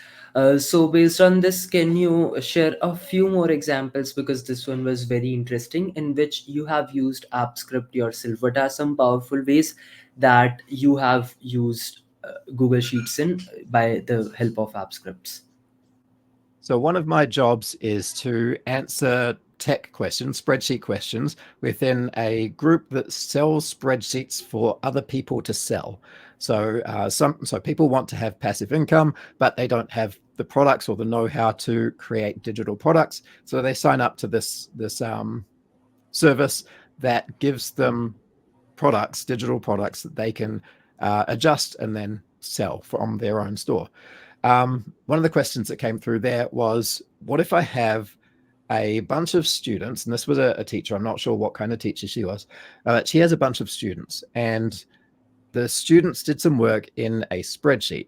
So based on this, can you share a few more examples, because this one was very interesting, in which you have used AppScript yourself? What are some powerful ways that you have used Google Sheets in by the help of AppScripts? So one of my jobs is to answer tech questions, spreadsheet questions, within a group that sells spreadsheets for other people to sell. So so people want to have passive income, but they don't have the products or the know-how to create digital products. So they sign up to this service that gives them products, digital products that they can adjust and then sell from their own store. One of the questions that came through there was, what if I have a bunch of students, and this was a teacher, I'm not sure what kind of teacher she was, she has a bunch of students, and the students did some work in a spreadsheet.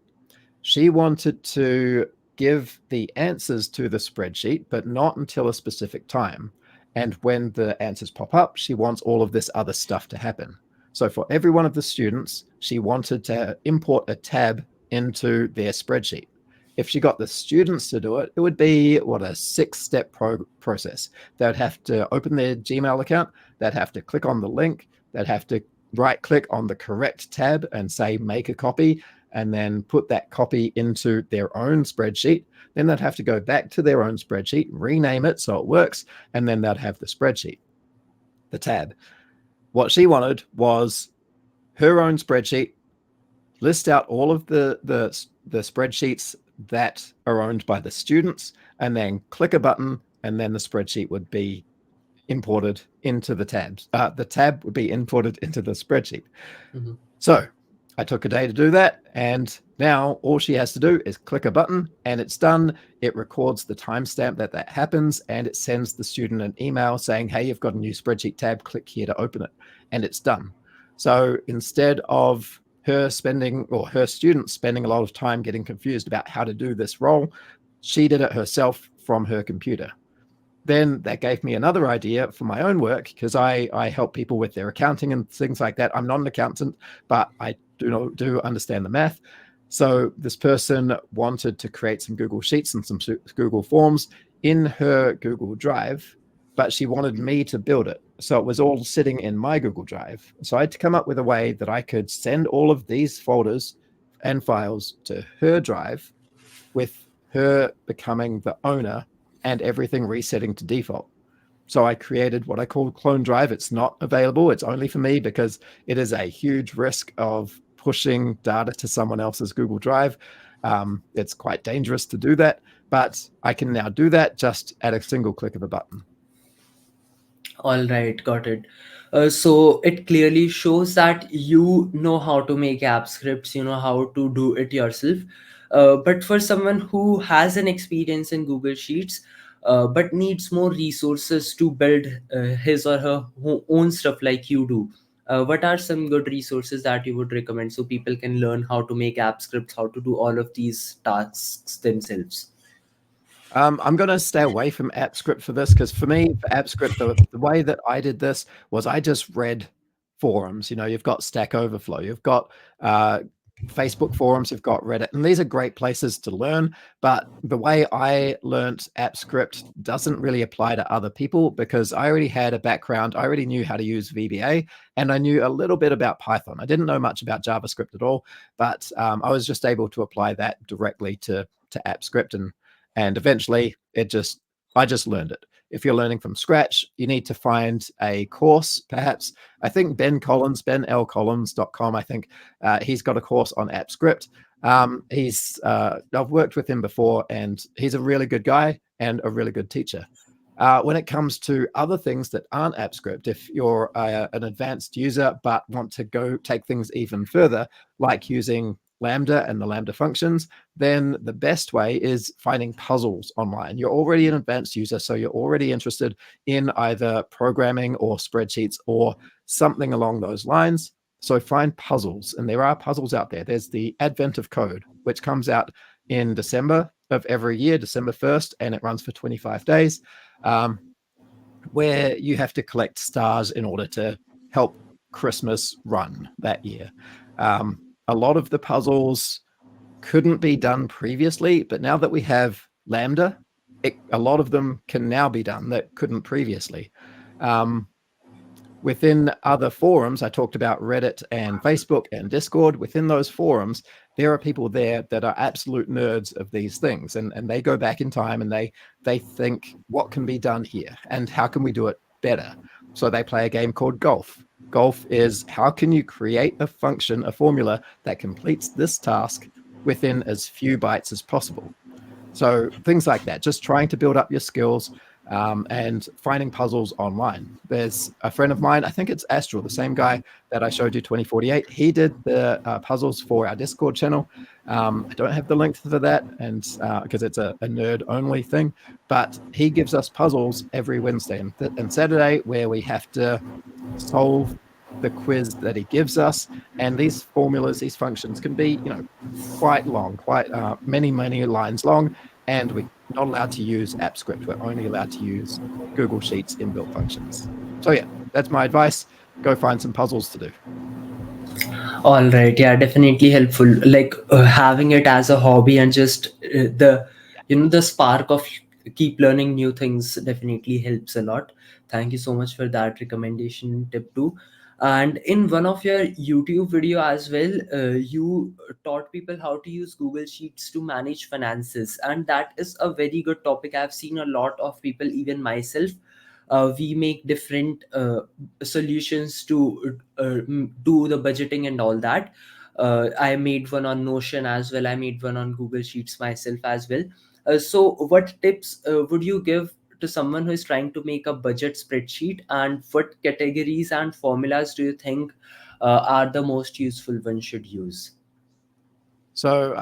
She wanted to give the answers to the spreadsheet, but not until a specific time. And when the answers pop up, she wants all of this other stuff to happen. So for every one of the students, she wanted to import a tab into their spreadsheet. If she got the students to do it, it would be, what, a 6-step process. They'd have to open their Gmail account, they'd have to click on the link, they'd have to right-click on the correct tab and say, make a copy, and then put that copy into their own spreadsheet. Then they'd have to go back to their own spreadsheet, rename it so it works, and then they'd have the spreadsheet, the tab. What she wanted was her own spreadsheet, list out all of the spreadsheets that are owned by the students, and then click a button, and then the spreadsheet would be imported into the tabs. The tab would be imported into the spreadsheet. Mm-hmm. So I took a day to do that, and now all she has to do is click a button and it's done. It records the timestamp that that happens, and it sends the student an email saying, hey, you've got a new spreadsheet tab, click here to open it, and it's done. So instead of her spending, or her students spending a lot of time getting confused about how to do this role, she did it herself from her computer. Then that gave me another idea for my own work, because I help people with their accounting and things like that. I'm not an accountant, but I do understand the math. So this person wanted to create some Google Sheets and some Google Forms in her Google Drive, but she wanted me to build it. So it was all sitting in my Google Drive. So I had to come up with a way that I could send all of these folders and files to her drive, with her becoming the owner and everything resetting to default. So I created what I call Clone Drive. It's not available. It's only for me, because it is a huge risk of pushing data to someone else's Google Drive. It's quite dangerous to do that, but I can now do that just at a single click of a button. All right, got it. So it clearly shows that you know how to make app scripts, you know how to do it yourself. But for someone who has an experience in Google Sheets, but needs more resources to build his or her own stuff like you do, what are some good resources that you would recommend so people can learn how to make app scripts, how to do all of these tasks themselves? I'm going to stay away from AppScript for this, because for me, for AppScript, the way that I did this was I just read forums. You've got Stack Overflow, you've got Facebook forums, you've got Reddit, and these are great places to learn. But the way I learned AppScript doesn't really apply to other people, because I already had a background. I already knew how to use VBA, and I knew a little bit about Python. I didn't know much about JavaScript at all, but I was just able to apply that directly to AppScript, and eventually I just learned it. If you're learning from scratch, you need to find a course, perhaps. I think benlcollins.com, I think he's got a course on AppScript. I've worked with him before, and he's a really good guy and a really good teacher. When it comes to other things that aren't AppScript, if you're an advanced user but want to go take things even further, like using Lambda and the Lambda functions, then the best way is finding puzzles online. You're already an advanced user, so you're already interested in either programming or spreadsheets or something along those lines. So find puzzles, and there are puzzles out there. There's the Advent of Code, which comes out in December of every year, December 1st, and it runs for 25 days, where you have to collect stars in order to help Christmas run that year. A lot of the puzzles couldn't be done previously, but now that we have Lambda, a lot of them can now be done that couldn't previously. Within other forums, I talked about Reddit and Facebook and Discord. Within those forums, there are people there that are absolute nerds of these things, and they go back in time and they think, what can be done here and how can we do it better? So they play a game called Golf. Golf is, how can you create a function, a formula that completes this task within as few bytes as possible? So things like that, just trying to build up your skills, and finding puzzles online. There's a friend of mine, I think it's Astral, the same guy that I showed you, 2048. He did the puzzles for our Discord channel. I don't have the link for that, and because it's a nerd only thing, but he gives us puzzles every Wednesday and Saturday, where we have to solve the quiz that he gives us. And these formulas, these functions can be, quite long, quite many lines long, and we're not allowed to use AppScript. We're only allowed to use Google Sheets inbuilt functions. So yeah, that's my advice. Go find some puzzles to do. All right, yeah, definitely helpful. Like having it as a hobby and just the spark of keep learning new things definitely helps a lot. Thank you so much for that recommendation tip too. And in one of your YouTube video as well, you taught people how to use Google Sheets to manage finances, and that is a very good topic. I've seen a lot of people, even myself, we make different solutions to do the budgeting and all that. I made one on Notion as well. I made one on Google Sheets myself as well. So what tips would you give to someone who is trying to make a budget spreadsheet, and what categories and formulas do you think are the most useful one should use? So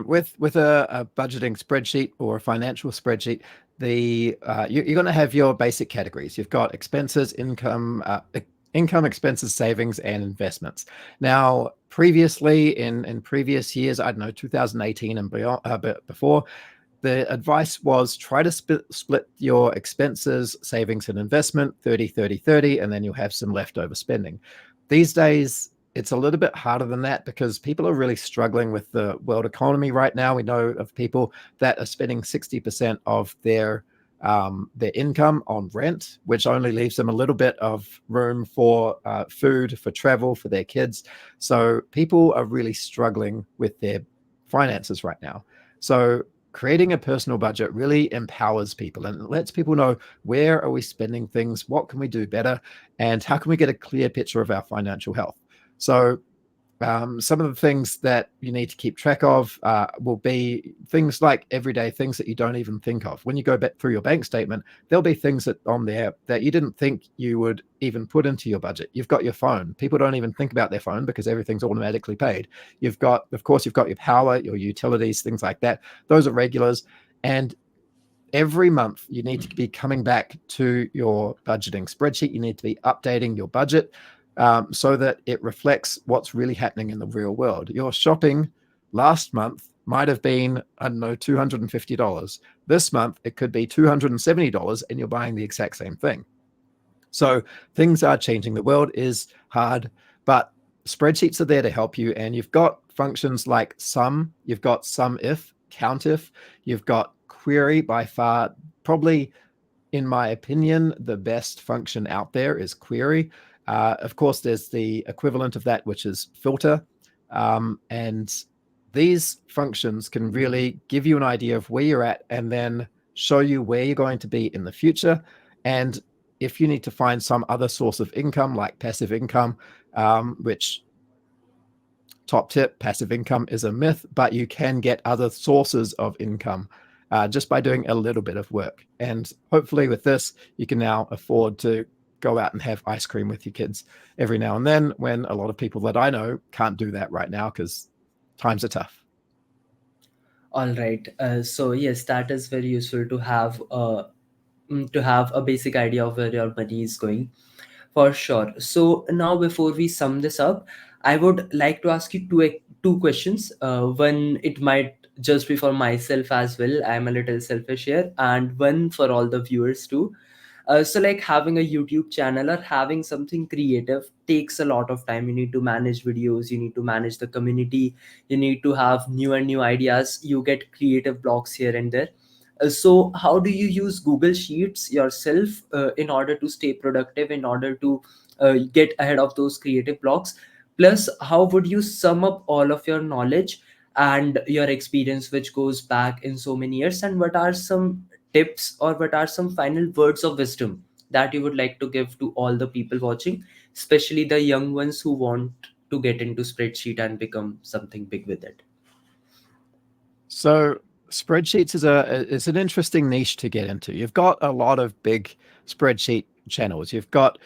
with a budgeting spreadsheet or a financial spreadsheet, you're going to have your basic categories. You've got expenses, income, expenses, savings, and investments. Now, previously in previous years, I don't know, 2018 and beyond, before, the advice was try to split your expenses, savings, and investment 30, 30, 30, and then you'll have some leftover spending. These days, it's a little bit harder than that because people are really struggling with the world economy right now. We know of people that are spending 60% of their income on rent, which only leaves them a little bit of room for food, for travel, for their kids. So people are really struggling with their finances right now. So creating a personal budget really empowers people and lets people know where are we spending things, what can we do better, and how can we get a clear picture of our financial health. So some of the things that you need to keep track of will be things like everyday things that you don't even think of. When you go back through your bank statement, there'll be things that on there that you didn't think you would even put into your budget. You've got your phone. People don't even think about their phone because everything's automatically paid. You've got your power, your utilities, things like that. Those are regulars. And every month you need to be coming back to your budgeting spreadsheet. You need to be updating your budget so that it reflects what's really happening in the real world. Your shopping last month might have been, I don't know, $250. This month, it could be $270 and you're buying the exact same thing. So things are changing. The world is hard, but spreadsheets are there to help you. And you've got functions like sum, you've got sum if, count if, you've got query. By far, probably, in my opinion, the best function out there is query. Of course, there's the equivalent of that, which is filter. And these functions can really give you an idea of where you're at and then show you where you're going to be in the future. And if you need to find some other source of income, like passive income, which, top tip, passive income is a myth, but you can get other sources of income just by doing a little bit of work. And hopefully with this, you can now afford to go out and have ice cream with your kids every now and then, when a lot of people that I know can't do that right now because times are tough. All right. So yes, that is very useful to have a basic idea of where your money is going, for sure. So now, before we sum this up, I would like to ask you two questions. One, it might just be for myself as well. I'm a little selfish here, and one for all the viewers too. So like having a YouTube channel or having something creative takes a lot of time. You need to manage videos, you need to manage the community, you need to have new and new ideas. You get creative blocks here and there. So how do you use Google Sheets yourself in order to stay productive, in order to get ahead of those creative blocks? Plus, how would you sum up all of your knowledge and your experience, which goes back in so many years? And what are some tips, or what are some final words of wisdom that you would like to give to all the people watching, especially the young ones who want to get into spreadsheet and become something big with it? So spreadsheets is an interesting niche to get into. You've got a lot of big spreadsheet channels. You've got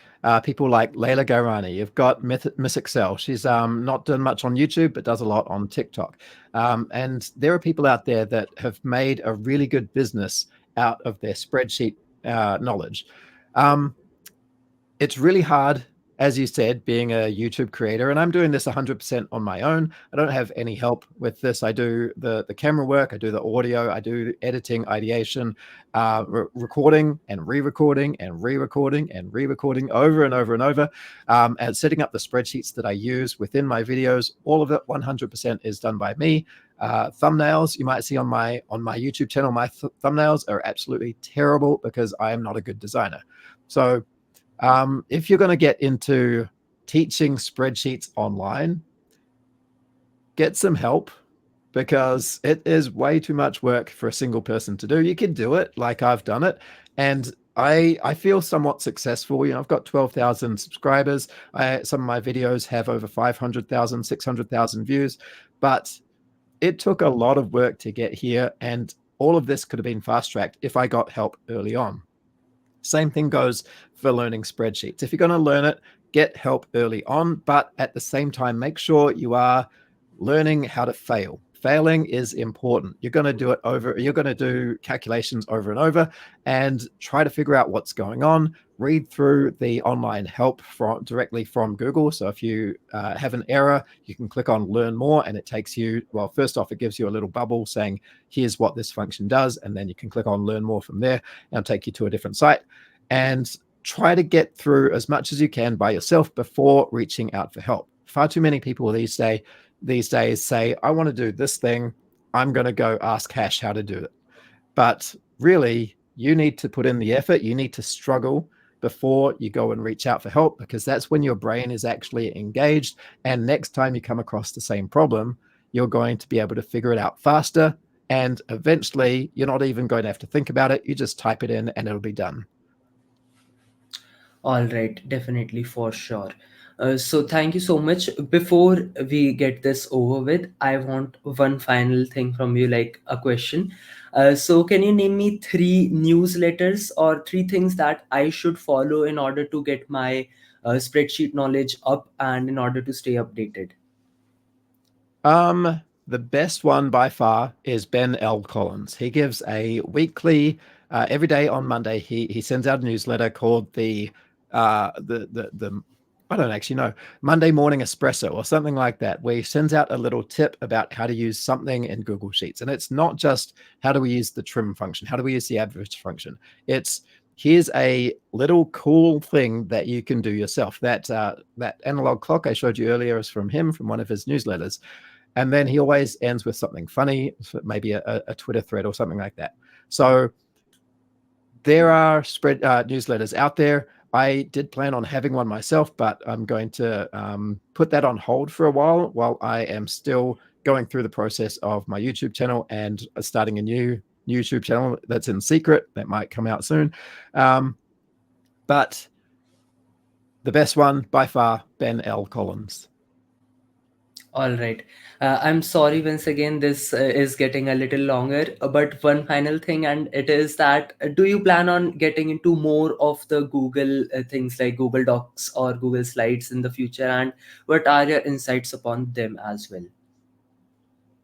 people like Layla Garani. You've got Miss Excel. She's not done much on YouTube, but does a lot on TikTok. And there are people out there that have made a really good business out of their spreadsheet knowledge. It's really hard, as you said, being a YouTube creator, and I'm doing this 100% on my own. I don't have any help with this. I do the camera work, I do the audio, I do editing, ideation, recording and re-recording and re-recording and re-recording over and over and over, and setting up the spreadsheets that I use within my videos. All of it 100% is done by me. Thumbnails you might see on my YouTube channel, my thumbnails are absolutely terrible because I am not a good designer. So if you're going to get into teaching spreadsheets online, get some help, because it is way too much work for a single person to do. You can do it like I've done it, and I feel somewhat successful. I've got 12,000 subscribers. Some of my videos have over 500,000, 600,000 views, but it took a lot of work to get here, and all of this could have been fast-tracked if I got help early on. Same thing goes for learning spreadsheets. If you're going to learn it, get help early on, but at the same time, make sure you are learning how to fail. Failing is important. You're going to do it over, you're going to do calculations over and over and try to figure out what's going on. Read through the online help directly from Google. So if you have an error, you can click on learn more and it takes you, well, first off, it gives you a little bubble saying, here's what this function does. And then you can click on learn more from there and it'll take you to a different site. And try to get through as much as you can by yourself before reaching out for help. Far too many people these days say, I want to do this thing, I'm going to go ask Hash how to do it. But really, you need to put in the effort, you need to struggle before you go and reach out for help, because that's when your brain is actually engaged. And next time you come across the same problem, you're going to be able to figure it out faster. And eventually, you're not even going to have to think about it. You just type it in and it'll be done. All right, definitely for sure. So thank you so much. Before we get this over with, I want one final thing from you, like a question. So can you name me three newsletters or three things that I should follow in order to get my spreadsheet knowledge up and in order to stay updated? The best one by far is Ben L. Collins. He gives a weekly, every day on Monday, he sends out a newsletter called the I don't actually know, Monday Morning Espresso or something like that, where he sends out a little tip about how to use something in Google Sheets. And it's not just how do we use the trim function, how do we use the average function. It's here's a little cool thing that you can do yourself. That analog clock I showed you earlier is from him, from one of his newsletters. And then he always ends with something funny, maybe a Twitter thread or something like that. So there are newsletters out there. I did plan on having one myself, but I'm going to put that on hold for a while I am still going through the process of my YouTube channel and starting a new YouTube channel that's in secret that might come out soon. But the best one by far, Ben L. Collins. All right. I'm sorry once again, this is getting a little longer, but one final thing, and it is that do you plan on getting into more of the Google things like Google Docs or Google Slides in the future? And what are your insights upon them as well?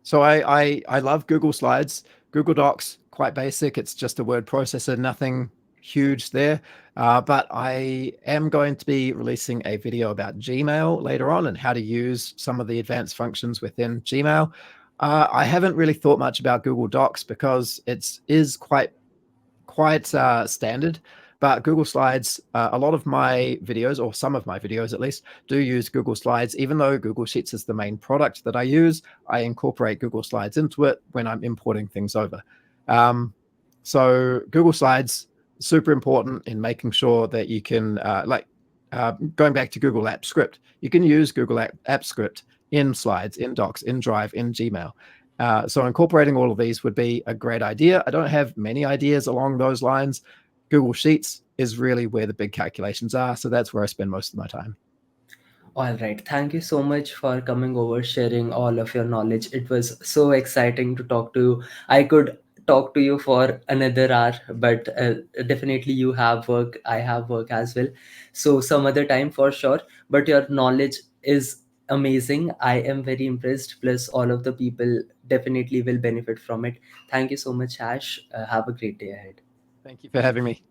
So I love Google Slides. Google Docs, quite basic. It's just a word processor, nothing huge there. But I am going to be releasing a video about Gmail later on and how to use some of the advanced functions within Gmail. I haven't really thought much about Google Docs because it is quite standard. But Google Slides, a lot of my videos, or some of my videos at least, do use Google Slides. Even though Google Sheets is the main product that I use, I incorporate Google Slides into it when I'm importing things over. So Google Slides, super important in making sure that you can, going back to Google Apps Script, you can use Google Apps Script in Slides, in Docs, in Drive, in Gmail. So incorporating all of these would be a great idea. I don't have many ideas along those lines. Google Sheets is really where the big calculations are. So that's where I spend most of my time. All right. Thank you so much for coming over, sharing all of your knowledge. It was so exciting to talk to you. I could talk to you for another hour, but definitely you have work. I have work as well. So some other time for sure. But your knowledge is amazing. I am very impressed. Plus, all of the people definitely will benefit from it. Thank you so much, Ash. Have a great day ahead. Thank you for having me.